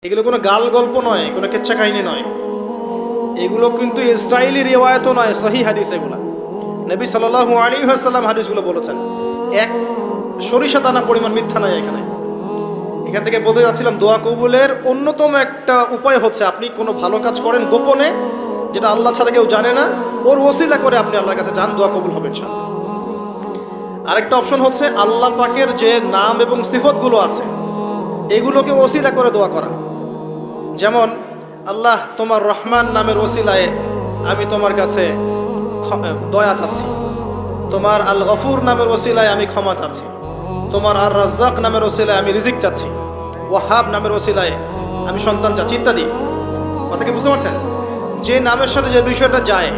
এগুলো কোনো গাল গল্প নয়, কোনো কেচ্ছা কাহিনী নয়, এগুলো কিন্তু ইসরায়েলি রিওয়ায়াতও নয়, সহিহ হাদিস। এগুলো নবী সাল্লাল্লাহু আলাইহি ওয়াসাল্লাম হাদিসগুলো বলেছেন, এক সরিষা দানা পরিমাণ মিথ্যা নাই এখানে। এখান থেকে বলতে যাচ্ছিলাম, দোয়া কবুলের অন্যতম একটা উপায় হচ্ছে আপনি কোনো ভালো কাজ করেন গোপনে, যেটা আল্লাহ ছাড়া কেউ জানে না, ওর ওসিলা করে আপনি আল্লাহর কাছে যান, দোয়া কবুল হবে ইনশাআল্লাহ। আরেকটা অপশন হচ্ছে আল্লাহ পাকের যে নাম এবং সিফতগুলো আছে এগুলোকে ওসিলা করে দোয়া করা। যেমন, আল্লাহ তোমার রহমান নামের ওসিলায় আমি তোমার কাছে দয়া চাচ্ছি, তোমার আল গফুর নামের ওসিলায় আমি ক্ষমা চাচ্ছি, তোমার আর রাজ্জাক নামের ওসিলায় আমি রিজিক চাচ্ছি, ওয়াহাব নামের ওসিলায় আমি সন্তান চাচ্ছি, ইত্যাদি। কথা কি বুঝতে পারছেন? যে নামের সাথে যে বিষয়টা যায়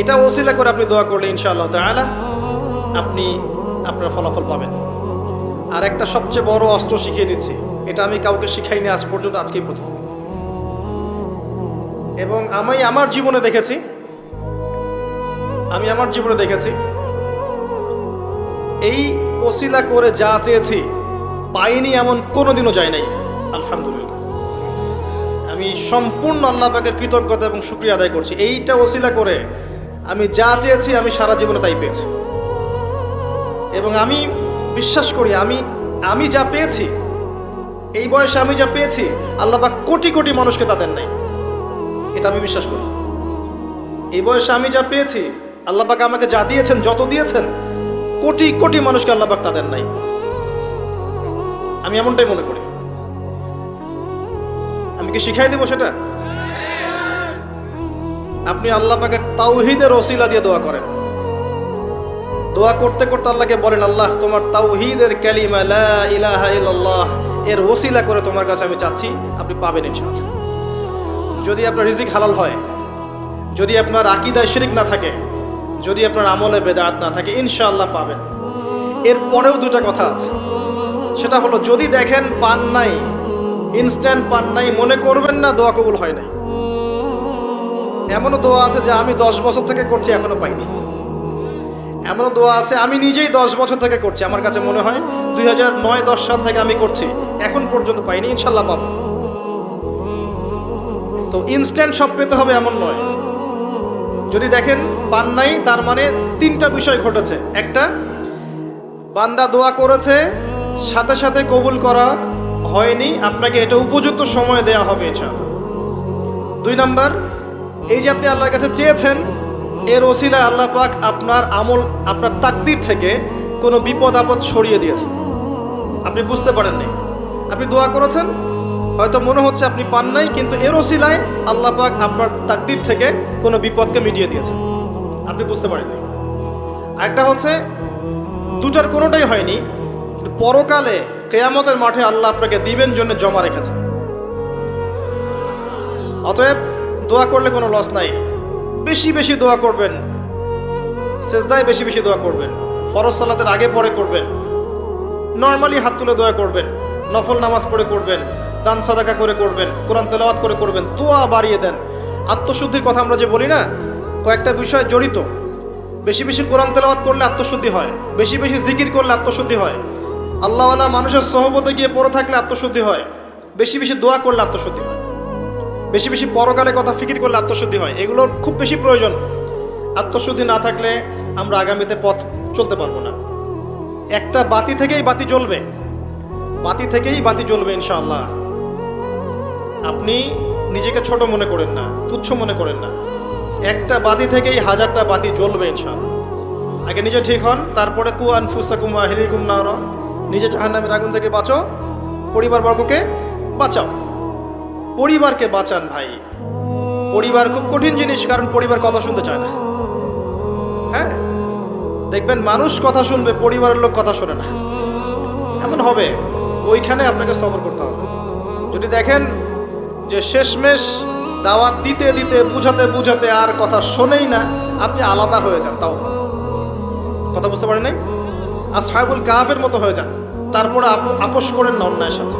এটা ওসিলা করে আপনি দোয়া করলে ইনশাআল্লাহ তাআলা আপনি আপনার ফলাফল পাবেন। আর একটা সবচেয়ে বড় অস্ত্র শিখিয়ে দিচ্ছি, এটা আমি কাউকে শিখাইনি আজ পর্যন্ত, আজকেই প্রথম। এবং আমি আমার জীবনে দেখেছি এই ওসিলা করে যা চেয়েছি পাইনি এমন কোনোদিনও যায় নাই, আলহামদুলিল্লাহ। আমি সম্পূর্ণ আল্লাহ পাকের কৃতজ্ঞতা এবং শুকরিয়া আদায় করছি। এইটা ওসিলা করে আমি যা চেয়েছি আমি সারা জীবনে তাই পেয়েছি। এবং আমি বিশ্বাস করি আমি যা পেয়েছি, এই বয়সে আমি যা পেয়েছি আল্লাহ পাক কোটি কোটি মানুষকে তা দেন নাই, এটা আমি বিশ্বাস করি। এই বয়সে আমি যা পেয়েছি আল্লাহ পাক আমাকে যা দিয়েছেন, যত দিয়েছেন, কোটি কোটি মানুষকে আল্লাহ পাক তা দেন নাই, আমি এমনটাই মনে করি। আমি কি শিখাই দেব সেটা? আপনি আল্লাহ পাকের তাওহীদের ওসিলা দিয়ে দোয়া করেন। দোয়া করতে করতে আল্লাহকে বলেন, আল্লাহ তোমার তাওহীদের কালিমা লা ইলাহা ইল্লাল্লাহ এর ওসিলা করে তোমার কাছে আমি চাচ্ছি, আপনি পাবেন ইনশাআল্লাহ। যদি আপনার রিজিক হালাল হয়, যদি আপনার আকীদায় শিরক না থাকে, যদি আপনার আমলে বেদাত না থাকে, ইনশাআল্লাহ পাবেন। এর পরেও দুটো কথা আছে, সেটা হলো যদি দেখেন পান নাই, ইনস্ট্যান্ট পান নাই, মনে করবেন না দোয়া কবুল হয় নাই। এমনও দোয়া আছে যে আমি 10 বছর থেকে করছি এখনো পাইনি। এমনও দোয়া আছে আমি নিজেই 10 বছর থেকে করছি, আমার কাছে মনে হয় 2009-10 সাল থেকে আমি করছি, এখন পর্যন্ত পাইনি, ইনশাআল্লাহ পাবো। তো ইনস্ট্যান্ট সব পেতে হবে এমন নয়। যদি দেখেন পান নাই, তার মানে 3টা বিষয় ঘটেছে। একটা, বান্দা দোয়া করেছে, সাথে সাথে কবুল করা হয়নি, আপনাকে এটা উপযুক্ত সময় দেয়া হবে ইনশাআল্লাহ। 2 নাম্বার, এই যে আপনি আল্লাহর কাছে চেয়েছেন, এর ওসিলা আল্লাহ পাক আপনার আমল, আপনার তাকদীর থেকে কোনো বিপদ আপদ সরিয়ে দিয়েছেন, আপনি বুঝতে পারেননি। আপনি দোয়া করেছেন, হয়তো মনে হচ্ছে আপনি পান নাই, কিন্তু এর ওসিলায় আল্লাহ পাক আপনার তাকদীর থেকে কোনো বিপদকে মিটিয়ে দিয়েছেন, আপনি বুঝতে পারেননি। আরেকটা হচ্ছে, দুটার কোনোটাই হয়নি, পরকালে কিয়ামতের মাঠে আল্লাহ আপনাকে দিবেন জন্য জমা রেখেছেন। অতএব দোয়া করলে কোনো লস নাই। বেশি বেশি দোয়া করবেন, সেজদায় বেশি বেশি দোয়া করবেন, ফরজ সালাতের আগে পরে করবেন, নরমালি হাত তুলে দোয়া করবেন, নফল নামাজ পড়ে করবেন, দান সাদাকা করে করবেন, কোরআন তেলাওয়াত করে করবেন, দোয়া বাড়িয়ে দেন। আত্মশুদ্ধির কথা আমরা যে বলি না, কয়েকটা বিষয় জড়িত। বেশি বেশি কোরআন তেলাওয়াত করলে আত্মশুদ্ধি হয়, বেশি বেশি জিকির করলে আত্মশুদ্ধি হয়, আল্লাহওয়ালা মানুষের সহবতে গিয়ে পড়ে থাকলে আত্মশুদ্ধি হয়, বেশি বেশি দোয়া করলে আত্মশুদ্ধি হয়, বেশি বেশি পরকালের কথা ফিকির করলে আত্মশুদ্ধি হয়। এগুলোর খুব বেশি প্রয়োজন। আত্মশুদ্ধি না থাকলে আমরা আগামীতে পথ চলতে পারবো না। একটা বাতি থেকেই বাতি জ্বলবে ইনশাআল্লাহ। আপনি নিজেকে ছোট মনে করেন না, তুচ্ছ মনে করেন না, একটা বাতি থেকেই 1000টা বাতি জ্বলবে ইনশাআল্লাহ। আগে নিজে ঠিক হন, তারপরে কু আনফুসাকুম ওয়া আহলিকুম নারা, নিজে জাহান্নামের আগুন থেকে বাঁচো, পরিবারবর্গকে বাঁচাও। পরিবারকে বাঁচান ভাই। পরিবার খুব কঠিন জিনিস, কারণ পরিবার কথা শুনতে চায় না। হ্যাঁ, দেখবেন মানুষ কথা শুনবে, পরিবারের লোক কথা শোনে না, এমন হবে। ওইখানে আপনাকে সবর করতে হবে। যদি দেখেন যে শেষমেশ দাওয়াত দিতে দিতে, বুঝাতে বুঝাতে আর কথা শোনেই না, আপনি আলাদা হয়ে যান, তাও কথা বুঝতে পারেন নাই, আসহাবুল কাহাফের মতো হয়ে যান, তারপরে আপোষ করেন না অন্যায়ের সাথে।